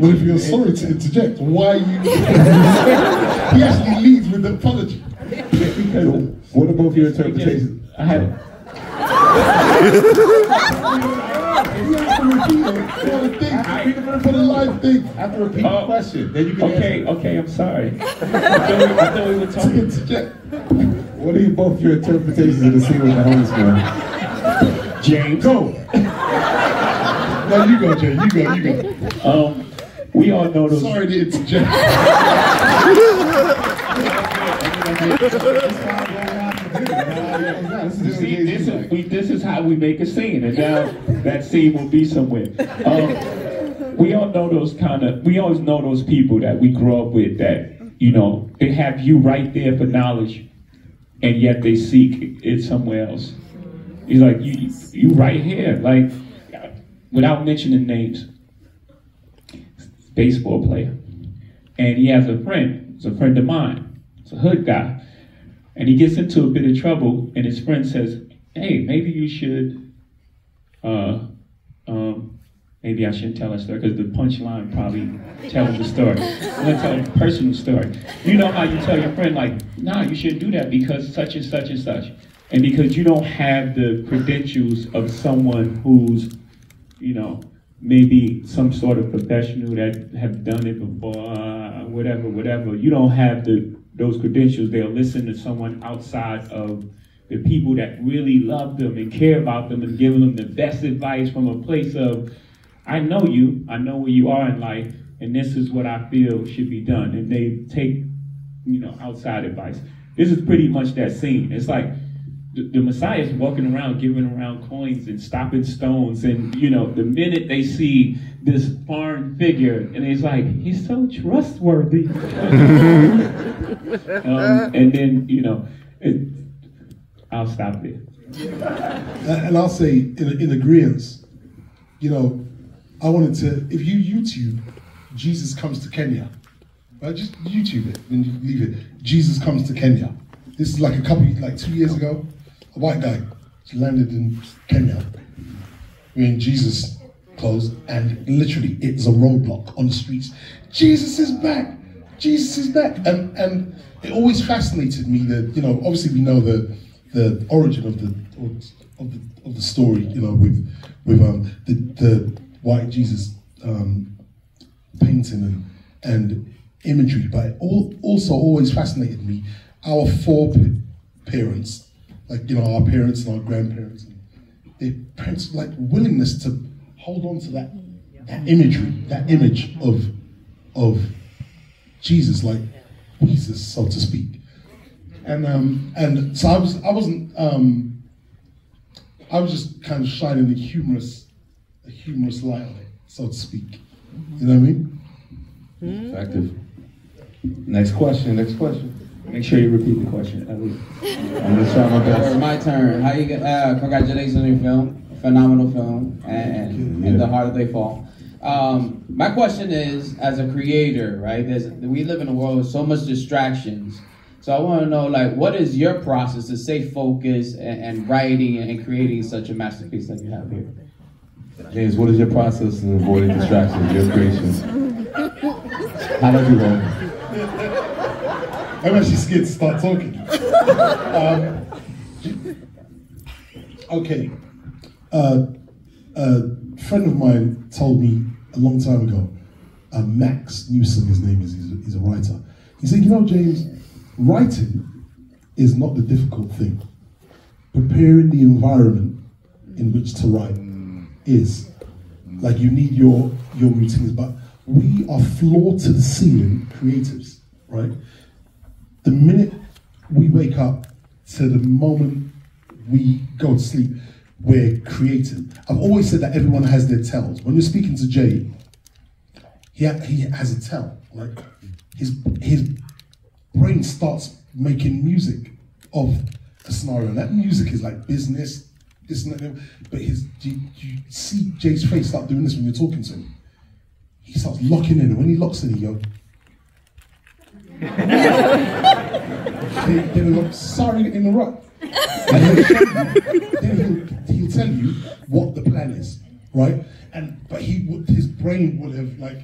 well, if you're sorry to interject, why are you? He actually leads with the apology. What are both your interpretations? I had. You have to repeat it for the live thing. I have to repeat the question. Then you can Okay, I'm sorry. I thought we were talking. What are both your interpretations of the scene with the homeless man? James. Go. No, you go, Jay. You go. We all know those. Sorry to interject. See, this is how we make a scene, and now that scene will be somewhere. We all know we always know those people that we grow up with that, they have you right there for knowledge, and yet they seek it somewhere else. It's like, you right here, like, without mentioning names, baseball player. And he has a friend, it's a friend of mine, it's a hood guy. And he gets into a bit of trouble, and his friend says, hey, maybe you should maybe I shouldn't tell a story because the punchline probably telling the story. I'm gonna tell a personal story. You know how you tell your friend, like, nah, you shouldn't do that because such and such and such. And because you don't have the credentials of someone who's, you know, maybe some sort of professional that have done it before, whatever. You don't have those credentials. They'll listen to someone outside of the people that really love them and care about them and giving them the best advice from a place of, I know you, I know where you are in life, and this is what I feel should be done. And they take, you know, outside advice. This is pretty much that scene. It's like the Messiah is walking around, giving around coins and stopping stones. And, you know, the minute they see this foreign figure, and it's like, he's so trustworthy. And then, you know, I'll stop there. And I'll say, in agreeance, you know, I wanted to, if you YouTube, Jesus comes to Kenya, right? Just YouTube it and you leave it. Jesus comes to Kenya. This is like 2 years ago. A white guy landed in Kenya wearing Jesus clothes, and literally it was a roadblock on the streets. Jesus is back! Jesus is back! And it always fascinated me that, you know, obviously we know the origin of the story, you know, with the white Jesus painting and imagery, but it also always fascinated me our foreparents, like, you know, our parents and our grandparents, and their parents, like, willingness to hold on to that imagery, that image of Jesus, like Jesus, so to speak. And so I was just kind of shining a humorous light on it, so to speak. You know what I mean? Effective. Next question. Make sure you repeat the question, Elliot. I'm just trying my best. My turn. How you get? Congratulations on your film, phenomenal film, and The Harder They Fall. My question is, as a creator, right? We live in a world with so much distractions. So I want to know, like, what is your process to stay focused and writing and creating such a masterpiece that you have here? Jeymes, what is your process in avoiding distractions, your creations? How do you do that? I'm actually scared to start talking. Okay. A friend of mine told me a long time ago, Max Newsom, his name is, he's a writer. He said, you know, Jeymes, writing is not the difficult thing. Preparing the environment in which to write is. Like, you need your routines, but we are floor to the ceiling creatives, right? The minute we wake up to the moment we go to sleep, we're creating. I've always said that everyone has their tells. When you're speaking to Jay, he has a tell. Like, his brain starts making music of a scenario. That music is like business, this and that. But you see Jay's face start doing this when you're talking to him. He starts locking in, and when he locks in, he goes, sorry to interrupt. And then he'll tell you what the plan is, right? But his brain would have, like,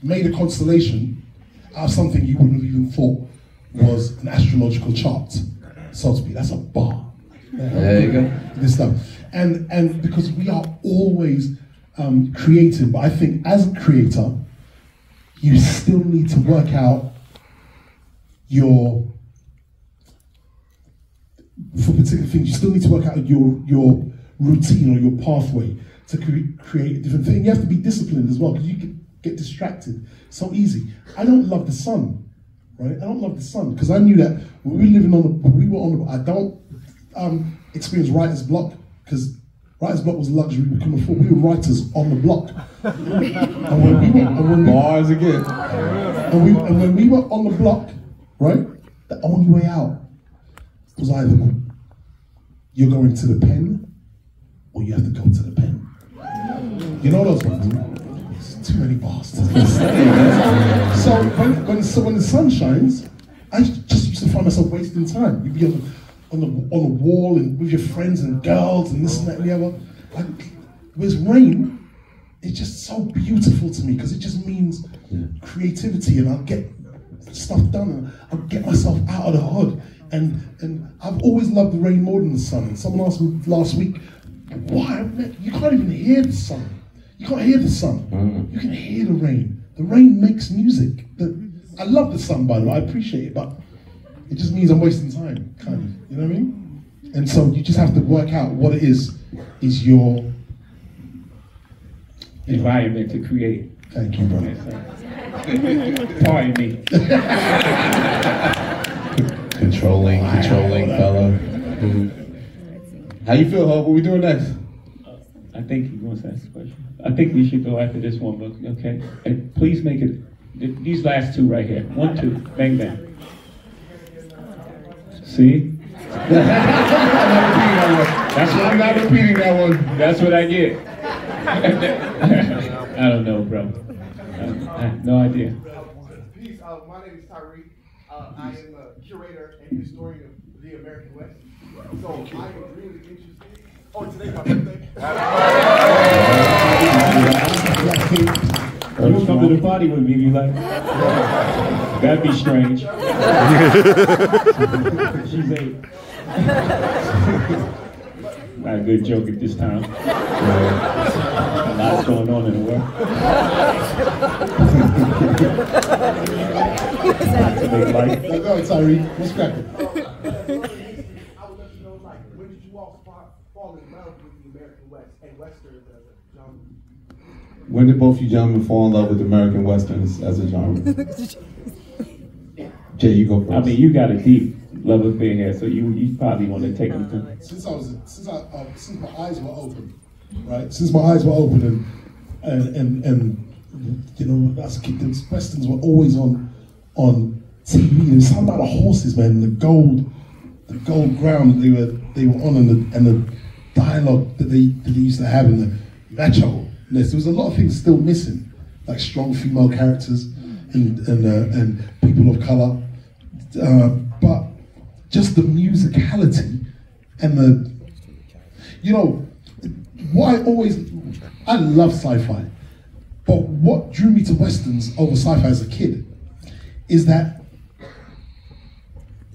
made a constellation out of something you wouldn't have even thought was an astrological chart, so to speak. That's a bar. There you go. This stuff. And because we are always creative, but I think as a creator, you still need to work out for particular things, you still need to work out your routine or your pathway to create a different thing. You have to be disciplined as well, because you can get distracted so easy. I don't love the sun, right? I don't love the sun, because I knew that when I don't experience writer's block, because writer's block was a luxury we couldn't afford. We were writers on the block. And when we were on the block, right, the only way out was either you're going to the pen or you have to go to the pen. You know those ones? It's too many bars. So when the sun shines, I just used to find myself wasting time. You'd be on the wall and with your friends and girls and this and that and the other. Whereas rain, it's just so beautiful to me because it just means creativity, and I'll get stuff done, and I'll get myself out of the hood. And I've always loved the rain more than the sun. And someone asked me last week, why? You can't even hear the sun. You can't hear the sun. You can hear the rain. The rain makes music. I love the sun, by the way. I appreciate it, but it just means I'm wasting time, kind of. You know what I mean? And so you just have to work out what it is your environment to create. Thank you, brother. Pardon me. Controlling fella. How you feel, Hope? What we doing next? I think he wants to ask a question. I think we should go after this one book, okay? And please make it, these last two right here. 1, 2, bang, bang. See? I'm not repeating that one. That's what I get. I don't know, bro. I have no idea. Peace. My name is Tyree. I am a curator and historian of the American West. So I am really interested. Oh, today's my birthday. You come to the party with me, you like? That'd be strange. She's 8. Not a good joke at this time. A lot's going on in the world. Not to make life. Go ahead, Tyree. What's cracking? I would let you know, like, when did you all fall in love with the American West and Western as a genre? When did both you gentlemen fall in love with American Westerns as a genre? Jay, you go first. I mean, you got a deep love affair here, so you probably want to take them to. Since my eyes were open, right? Since my eyes were open, and you know, as a kid, those westerns were always on TV. There was something about the horses, man, the gold ground that they were on, and the dialogue that they used to have in the macho. There was a lot of things still missing, like strong female characters and people of color, but just the musicality and the, you know, I love sci-fi, but what drew me to westerns over sci-fi as a kid is that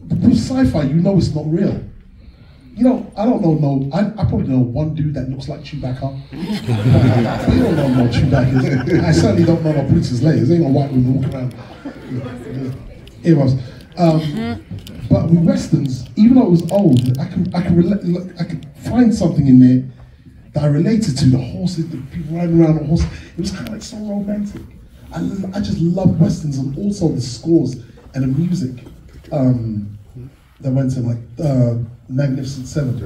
with sci-fi, you know it's not real. You know, I probably know one dude that looks like Chewbacca. You don't know no Chewbacca. I certainly don't know no Princess Leia. There ain't no white woman walking around. Earmuffs. But with westerns, even though it was old, I could find something in there that I related to. The horses, the people riding around on horses. It was kind of like so romantic. I just love westerns, and also the scores and the music that went to like Magnificent Seven.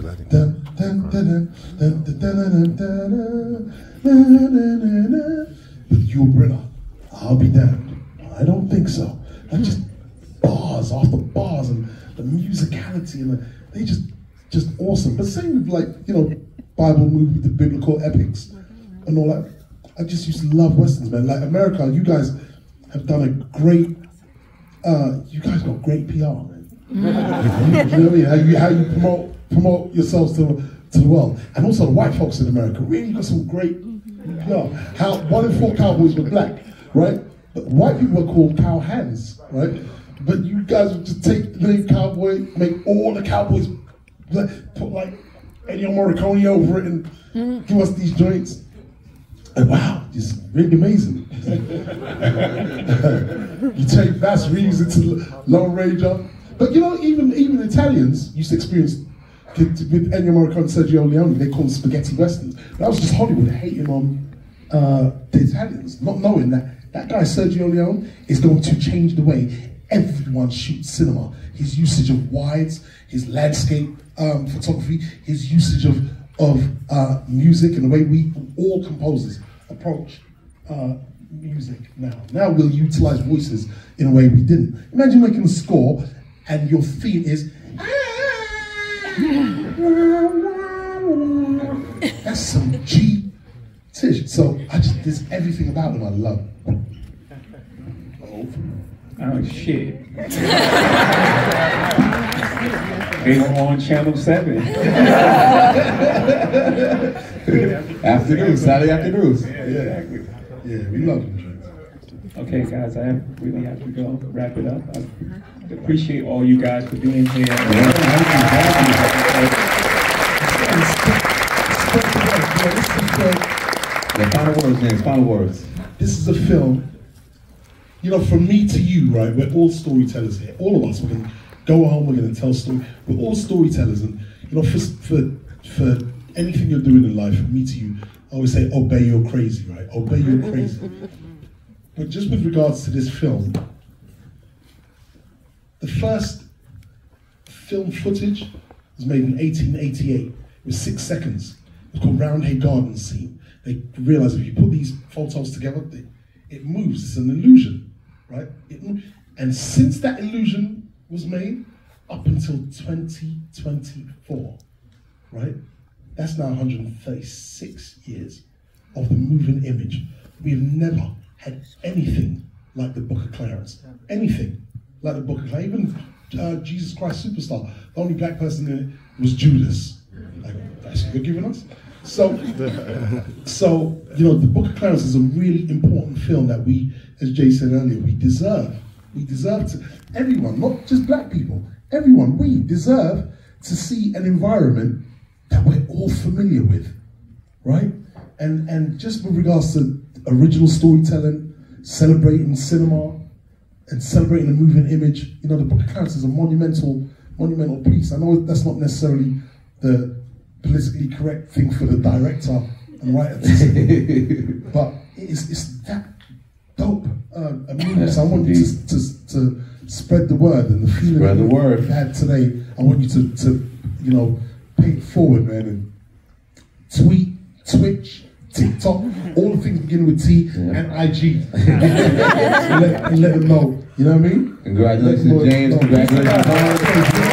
With Yul Brynner, I'll be damned. I don't think so. Like just bars after bars, and the musicality, and they just awesome. But same with, like, you know, Bible movies, the biblical epics, and all that. I just used to love westerns, man. Like America, you guys have done a great. You guys got great PR, man. You know what I mean? How you promote yourselves to the world, and also the white folks in America really got some great PR. How 1 in 4 cowboys were black, right? But white people were called cow hands, right? But you guys would just take the name cowboy, make all the cowboys put like Ennio Morricone over it, and give us these joints. And wow, it's really amazing. You take Bass Reeves into Lone Ranger. But you know, even Italians used to experience, with Ennio Morricone and Sergio Leone, they call them spaghetti westerns. That was just Hollywood hating on the Italians, not knowing that guy Sergio Leone is going to change the way everyone shoots cinema. His usage of wides, his landscape photography, his usage of music, and the way we all composers approach music now. Now we'll utilize voices in a way we didn't. Imagine making a score and your theme is that's some G tish. So there's everything about them I love. Oh shit. They were on Channel 7. Afternoons, Saturday afternoons. Yeah, exactly. Yeah, we love them. Okay, guys, I really have to go wrap it up. I appreciate all you guys for being here. Final words, James. Final words. This is a film. You know, from me to you, right? We're all storytellers here. All of us. We're gonna go home. We're gonna tell stories. We're all storytellers, and you know, for anything you're doing in life, from me to you, I always say, obey your crazy, right? Obey your crazy. But just with regards to this film, the first film footage was made in 1888. It was 6 seconds. It was called Roundhay Garden Scene. They realized if you put these photos together, it moves. It's an illusion, right? And since that illusion was made, up until 2024, right? That's now 136 years of the moving image. We have never had anything like the Book of Clarence. Anything like the Book of Clarence. Even Jesus Christ Superstar, the only black person in it was Judas. Like, that's what you're giving us? So, you know, the Book of Clarence is a really important film that we, as Jay said earlier, we deserve. We deserve to, everyone, not just black people, everyone, we deserve to see an environment that we're all familiar with, right? And just with regards to original storytelling, celebrating cinema, and celebrating the moving image, you know, the Book of Clarence is a monumental piece. I know that's not necessarily the politically correct thing for the director and writer to say, but it's that dope a movie. So I want you to spread the word, and the feeling that we've had today, I want you to you know, pay it forward, man, and tweet, Twitch, TikTok, all the things beginning with T, and IG. and let them know, you know what I mean? Congratulations, James. Congratulations.